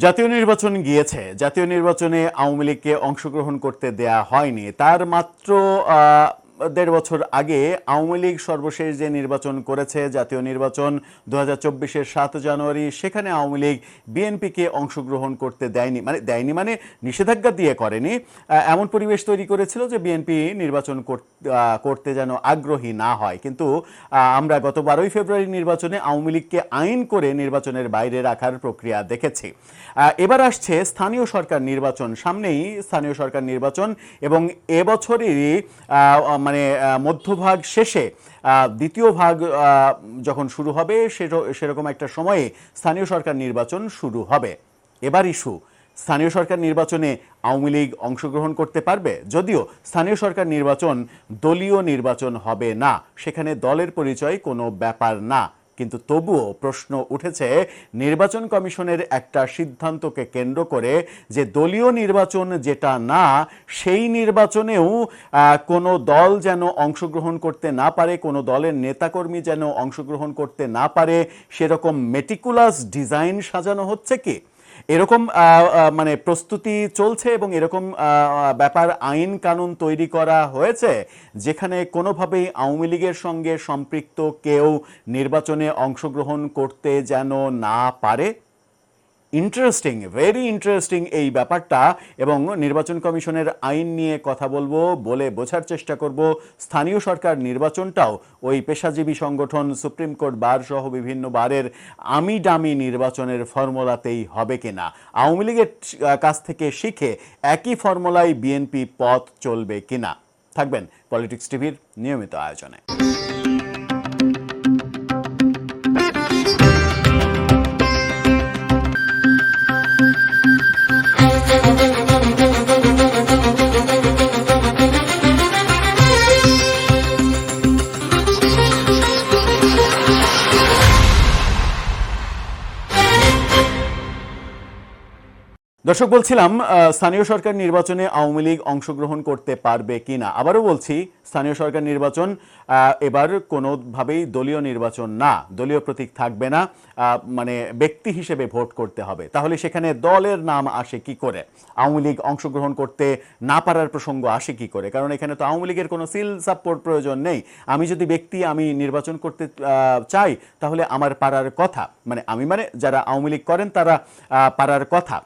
জাতীয় নির্বাচন গিয়েছে, জাতীয় নির্বাচনে আওয়ামী লীগকে অংশগ্রহণ করতে দেয়া হয়নি। তার মাত্র ১.৫ বছর আগে আওয়ামী লীগ সর্বশেষ যে নির্বাচন করেছে, জাতীয় নির্বাচন ২০২৪-এর ৭ জানুয়ারি, সেখানে আওয়ামী লীগ বিএনপিকে অংশগ্রহণ করতে দেয়নি মানে নিষেধাজ্ঞা দিয়ে করেনি, এমন পরিবেশ তৈরি করেছিল যে বিএনপি নির্বাচন করতে যেন আগ্রহী না হয়। কিন্তু আমরা গত ১২ই ফেব্রুয়ারি নির্বাচনে আওয়ামী লীগকে আইন করে নির্বাচনের বাইরে রাখার প্রক্রিয়া দেখেছি। এবার আসছে স্থানীয় সরকার নির্বাচন, সামনেই স্থানীয় সরকার নির্বাচন, এবং এবছরেরই মধ্যভাগ শেষে দ্বিতীয় ভাগ যখন শুরু হবে সেরকম একটা সময়ে স্থানীয় সরকার নির্বাচন শুরু হবে। এবার ইস্যু, স্থানীয় সরকার নির্বাচনে আওয়ামী লীগ অংশগ্রহণ করতে পারবে? যদিও স্থানীয় সরকার নির্বাচন দলীয় নির্বাচন হবে না, সেখানে দলের পরিচয় কোনো ব্যাপার না, কিন্তু তবুও প্রশ্ন উঠেছে নির্বাচন কমিশনের একটা সিদ্ধান্তকে কেন্দ্র করে যে দলীয় নির্বাচন যেটা না, সেই নির্বাচনেও কোনো দল যেন অংশগ্রহণ করতে না পারে, কোনো দলের নেতাকর্মী যেন অংশগ্রহণ করতে না পারে, সেরকম মেটিকুলাস ডিজাইন সাজানো হচ্ছে কি? এরকম প্রস্তুতি চলছে এবং এরকম ব্যাপার আইন কানুন তৈরি করা হয়েছে যেখানে কোনোভাবেই আওয়ামী লীগের সঙ্গে সম্পৃক্ত কেউ নির্বাচনে অংশগ্রহণ করতে যেন না পারে। ইন্টারেস্টিং, ভেরি ইন্টারেস্টিং এই ব্যাপারটা, এবং নির্বাচন কমিশনের আইন নিয়ে কথা বলবো, বলে বোঝার চেষ্টা করব স্থানীয় সরকার নির্বাচনটাও ওই পেশাজীবী সংগঠন, সুপ্রিম কোর্ট বার সহ বিভিন্ন বারের আমি ডামি নির্বাচনের ফর্মুলাতেই হবে কিনা, আওয়ামী লীগের কাছ থেকে শিখে একই ফর্মুলায় বিএনপি পথ চলবে কিনা। থাকবেন পলিটিক্স টিভির নিয়মিত আয়োজনে। দর্শক, বলছিলাম স্থানীয় সরকার নির্বাচনে আওয়ামী লীগ অংশগ্রহণ করতে পারবে কিনা। আবারও বলছি, স্থানীয় সরকার নির্বাচন এবার কোনোভাবেই দলীয় নির্বাচন না, দলীয় প্রতীক থাকবে না, ব্যক্তি হিসেবে ভোট করতে হবে। তাহলে সেখানে দলের নাম আসে কি করে? আওয়ামী লীগ অংশগ্রহণ করতে না পারার প্রসঙ্গ আসে কি করে? কারণ এখানে তো আওয়ামী লীগের কোনো সিল সাপোর্ট প্রয়োজন নেই। আমি যদি আমি নির্বাচন করতে চাই, তাহলে আমার পারার কথা, যারা আওয়ামী লীগ করেন তারা পারার কথা,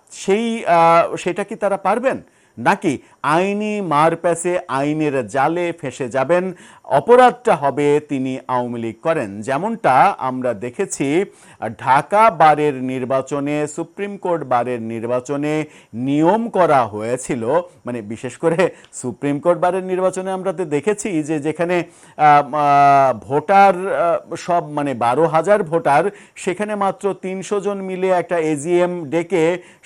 সেটা কি তারা পারবেন? নাকি আইনি মারপ্যাচে আইনের জালে ফেঁসে যাবেন? অপরাধটা হবে তিনি আওয়ামী লীগ করেন, যেমনটা আমরা দেখেছি ঢাকা বারের নির্বাচনে, সুপ্রিম কোর্ট বারের নির্বাচনে নিয়ম করা হয়েছিল। বিশেষ করে সুপ্রিম কোর্ট বারের নির্বাচনে আমরা তো দেখেছি যে যেখানে ভোটার সব ১২,০০০ ভোটার, সেখানে মাত্র ৩০০ জন মিলে একটা এজিএম ডেকে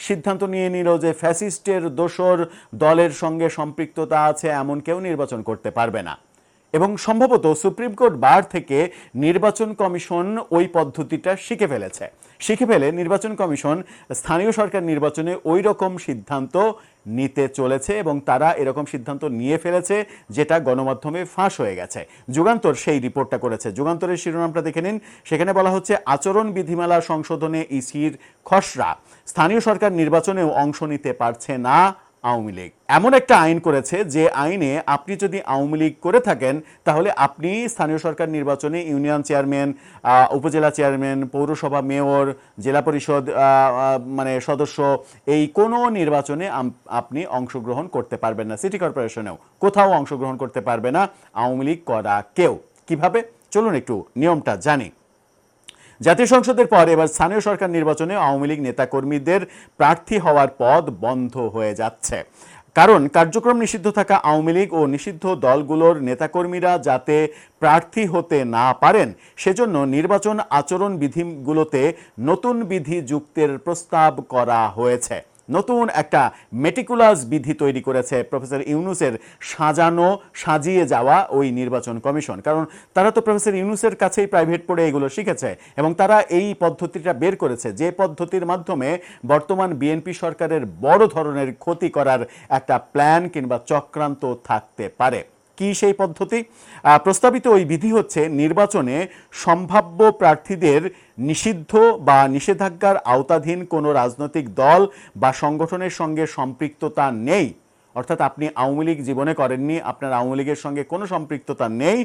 সিদ্ধান্ত নিয়ে নিল যে ফ্যাসিস্টের দোসর দলের সঙ্গে সম্পৃক্ততা আছে এমন কেউ নির্বাচন করতে পারবে না। এবং সম্ভবত সুপ্রিম কোর্ট বার থেকে নির্বাচন কমিশন ওই পদ্ধতিটা শিখে ফেলে নির্বাচন কমিশন স্থানীয় সরকার নির্বাচনে ওই রকম সিদ্ধান্ত নিতে চলেছে, এবং তারা এরকম সিদ্ধান্ত নিয়ে ফেলেছে যেটা গণমাধ্যমে ফাঁস হয়ে গেছে। যুগান্তর সেই রিপোর্টটা করেছে, যুগান্তরের শিরোনামটা দেখে নিন। সেখানে বলা হচ্ছে, আচরণ বিধিমালা সংশোধনে ইসির খসড়া, স্থানীয় সরকার নির্বাচনেও অংশ নিতে পারছে না আওয়ামী লীগ। এমন একটা আইন করেছে যে আইনে আপনি যদি আওয়ামী লীগ করে থাকেন, তাহলে আপনি স্থানীয় সরকার নির্বাচনে ইউনিয়ন চেয়ারম্যান, উপজেলা চেয়ারম্যান, পৌরসভা মেয়র, জেলা পরিষদ সদস্য, এই কোনো নির্বাচনে আপনি অংশগ্রহণ করতে পারবেন না। সিটি কর্পোরেশনেও কোথাও অংশগ্রহণ করতে পারবে না আওয়ামী লীগ করা কেউ। কিভাবে? চলুন একটু নিয়মটা জানি। জাতীয় সংসদের পর এবার স্থানীয় সরকার নির্বাচনে আওয়ামী লীগ নেতাকর্মীদের প্রার্থী হওয়ার পথ বন্ধ হয়ে যাচ্ছে। কারণ কার্যক্রম নিষিদ্ধ থাকা আওয়ামী লীগ ও নিষিদ্ধ দলগুলোর নেতাকর্মীরা যাতে প্রার্থী হতে না পারেন, সেজন্য নির্বাচন আচরণ বিধিগুলোতে নতুন বিধি যুক্তের প্রস্তাব করা হয়েছে। নতুন একটা মেটিকুলাস বিধি তৈরি করেছে প্রফেসর ইউনূসের সাজিয়ে যাওয়া ওই নির্বাচন কমিশন। কারণ তারা তো প্রফেসর ইউনূসের কাছেই প্রাইভেট পড়ে এগুলো শিখেছে, এবং তারা এই পদ্ধতিটা বের করেছে যে পদ্ধতির মাধ্যমে বর্তমান বিএনপি সরকারের বড় ধরনের ক্ষতি করার একটা প্ল্যান কিংবা চক্রান্ত থাকতে পারে। কি সেই পদ্ধতি? প্রস্তাবিত ওই বিধি হচ্ছে নির্বাচনে সম্ভাব্য প্রার্থীদের নিষিদ্ধ বা নিষেধাজ্ঞার আওতাধীন কোনো রাজনৈতিক দল বা সংগঠনের সঙ্গে সম্পৃক্ততা নেই, অর্থাৎ আপনি আওয়ামী লীগ জীবনে করেননি, আপনার আওয়ামী লীগের সঙ্গে কোনো সম্পৃক্ততা নেই,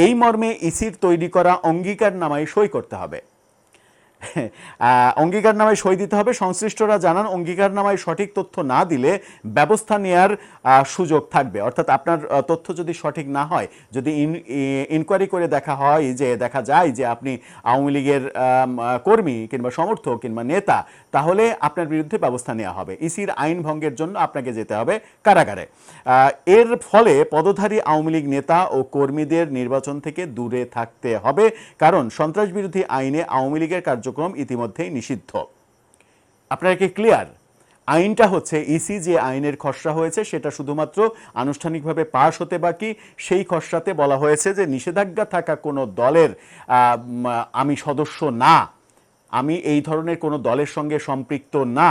এই মর্মে ইসির তৈরি করা অঙ্গীকারনামায় সই করতে হবে। অঙ্গীকারনামায় সই দিতে হবে। সংশ্লিষ্টরা জানান, অঙ্গীকারনামায় সঠিক তথ্য না দিলে ব্যবস্থা নেয়ার সুযোগ থাকবে। অর্থাৎ আপনার তথ্য যদি সঠিক না হয়, যদি ইনকোয়ারি করে দেখা যায় যে আপনি আওয়ামী লীগের কর্মী কিংবা সমর্থক কিংবা নেতা, তাহলে আপনার বিরুদ্ধে ব্যবস্থা নেওয়া হবে। ইসির আইন ভঙ্গের জন্য আপনাকে যেতে হবে কারাগারে। এর ফলে পদধারী আওয়ামী লীগ নেতা ও কর্মীদের নির্বাচন থেকে দূরে থাকতে হবে, কারণ সন্ত্রাস বিরোধী আইনে আওয়ামী লীগের কার্যক্রম ইতিমধ্যেই নিষিদ্ধ। আপনারা কি ক্লিয়ার? আইনটা হচ্ছে ইসি যে আইনের খসড়া হয়েছে সেটা শুধুমাত্র আনুষ্ঠানিকভাবে পাশ হতে বাকি। সেই খসড়াতে বলা হয়েছে যে নিষেধাজ্ঞা থাকা কোনো দলের আমি সদস্য না, আমি এই ধরনের কোনো দলের সঙ্গে সম্পৃক্ত না,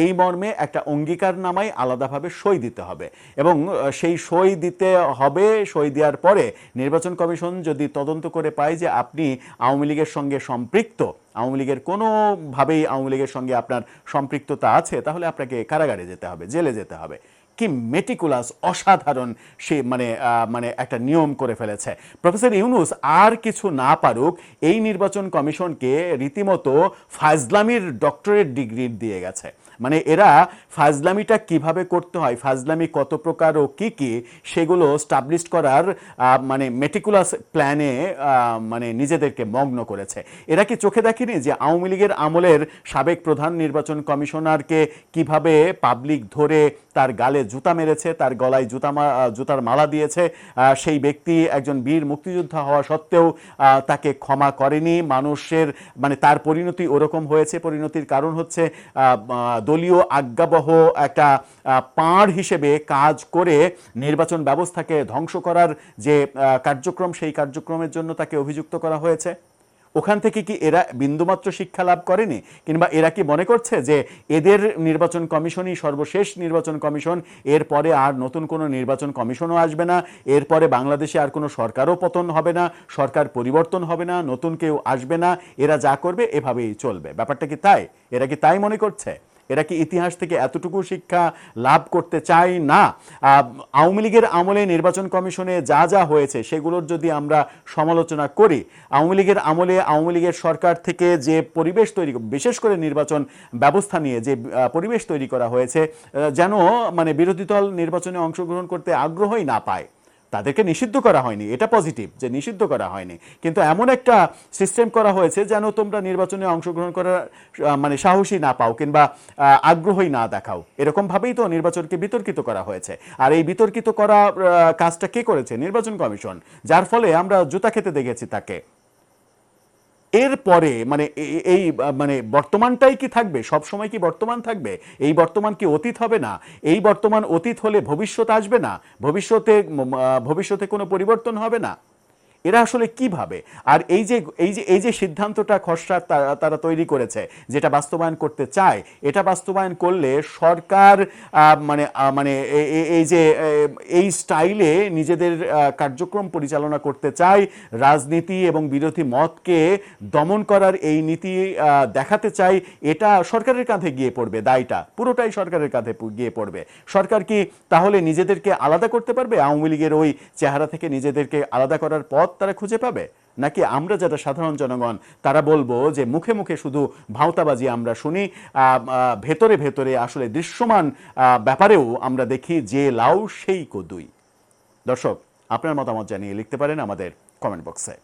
এই মর্মে একটা অঙ্গীকারনামায় আলাদাভাবে সই দিতে হবে এবং সেই সই দিতে হবে। সই দেওয়ার পরে নির্বাচন কমিশন যদি তদন্ত করে পায় যে আপনি আওয়ামী লীগের সঙ্গে সম্পৃক্ত, আওয়ামী লীগের কোনোভাবেই আওয়ামী লীগের সঙ্গে আপনার সম্পৃক্ততা আছে, তাহলে আপনাকে কারাগারে যেতে হবে, জেলে যেতে হবে। কি মেটিকুলাস, অসাধারণ সে মানে একটা নিয়ম করে ফেলেছে প্রফেসর ইউনূস। আর কিছু না পারুক, এই নির্বাচন কমিশনকে রীতিমতো ফাজলামির ডক্টরেট ডিগ্রি দিয়ে গেছে। মানে এরা ফাজলামিটা কিভাবে করতে হয়, ফাজলামি কত প্রকার ও কি কি, সেগুলো স্টাবলিশ করার মানে মেটিকুলাস প্ল্যানে মানে নিজেদেরকে মগ্ন করেছে। এরা কি চোখে দেখেনি যে আওয়ামী লীগের আমলের সাবেক প্রধান নির্বাচন কমিশনারকে কিভাবে পাবলিক ধরে তার গালে জুতা মেরেছে, তার গলায় জুতার মালা দিয়েছে, সেই ব্যক্তি একজন বীর মুক্তিযোদ্ধা হওয়া সত্ত্বেও তাকে ক্ষমা করেনি মানুষের, মানে তার পরিণতি ওরকম হয়েছে। পরিণতির কারণ হচ্ছে দলীয় আজ্ঞাবহ একটা পাড় হিসেবে কাজ করে নির্বাচন ব্যবস্থাকে ধ্বংস করার যে কার্যক্রম, সেই কার্যক্রমের জন্য তাকে অভিযুক্ত করা হয়েছে। ওখান থেকে কি এরা বিন্দুমাত্র শিক্ষা লাভ করেনি? কিংবা এরা কি মনে করছে যে এদের নির্বাচন কমিশনই সর্বশেষ নির্বাচন কমিশন, এরপরে আর নতুন কোনো নির্বাচন কমিশনও আসবে না, এরপরে বাংলাদেশে আর কোনো সরকারও পতন হবে না, সরকার পরিবর্তন হবে না, নতুন কেউ আসবে না, এরা যা করবে এভাবেই চলবে? ব্যাপারটা কি তাই? এরা কি তাই মনে করছে? এরা কি ইতিহাস থেকে এতটুকু শিক্ষা লাভ করতে চায় না? আওয়ামী লীগের আমলে নির্বাচন কমিশনে যা যা হয়েছে সেগুলোর যদি আমরা সমালোচনা করি, আওয়ামী লীগের আমলে আওয়ামী লীগের সরকার থেকে যে পরিবেশ তৈরি, বিশেষ করে নির্বাচন ব্যবস্থা নিয়ে যে পরিবেশ তৈরি করা হয়েছে, যেন মানে বিরোধী দল নির্বাচনে অংশগ্রহণ করতে আগ্রহই না পায়। তাদেরকে নিষিদ্ধ করা হয়নি, এটা পজিটিভ যে নিষিদ্ধ করা হয়নি, কিন্তু এমন একটা সিস্টেম করা হয়েছে যেন তোমরা নির্বাচনে অংশগ্রহণ করার মানে সাহসী না পাও কিংবা আগ্রহই না দেখাও। এরকমভাবেই তো নির্বাচনকে বিতর্কিত করা হয়েছে। আর এই বিতর্কিত করা কাজটা কে করেছে? নির্বাচন কমিশন, যার ফলে আমরা জুতা খেতে দেখেছি তাকে। এরপরে মানে এই মানে বর্তমানটাই কি থাকবে? সব সময় কি বর্তমান থাকবে? এই বর্তমান কি অতীত হবে না? এই বর্তমান অতীত হলে ভবিষ্যৎ আসবে না? ভবিষ্যতে কোনো পরিবর্তন হবে না? এরা আসলে কিভাবে? আর এই যে সিদ্ধান্তটা খসড়া তারা তৈরি করেছে, যেটা বাস্তবায়ন করতে চায়, এটা বাস্তবায়ন করলে সরকার মানে মানে এই যে এই স্টাইলে নিজেদের কার্যক্রম পরিচালনা করতে চায়, রাজনীতি এবং বিরোধী মতকে দমন করার এই নীতি দেখাতে চায়, এটা সরকারের কাঁধে গিয়ে পড়বে। দায়টা পুরোটাই সরকারের কাঁধে গিয়ে পড়বে। সরকার কি তাহলে নিজেদেরকে আলাদা করতে পারবে? আওয়ামী লীগের ওই চেহারা থেকে নিজেদেরকে আলাদা করার পথ তারা খুঁজে পাবে? নাকি আমরা যারা সাধারণ জনগণ তারা বলবো যে মুখে মুখে শুধু ভাওতাবাজি আমরা শুনি, ভেতরে ভেতরে আসলে দৃশ্যমান ব্যাপারেও আমরা দেখি যে লাউ সেই কদুই? দর্শক, আপনার মতামত জানিয়ে লিখতে পারেন আমাদের কমেন্ট বক্সে।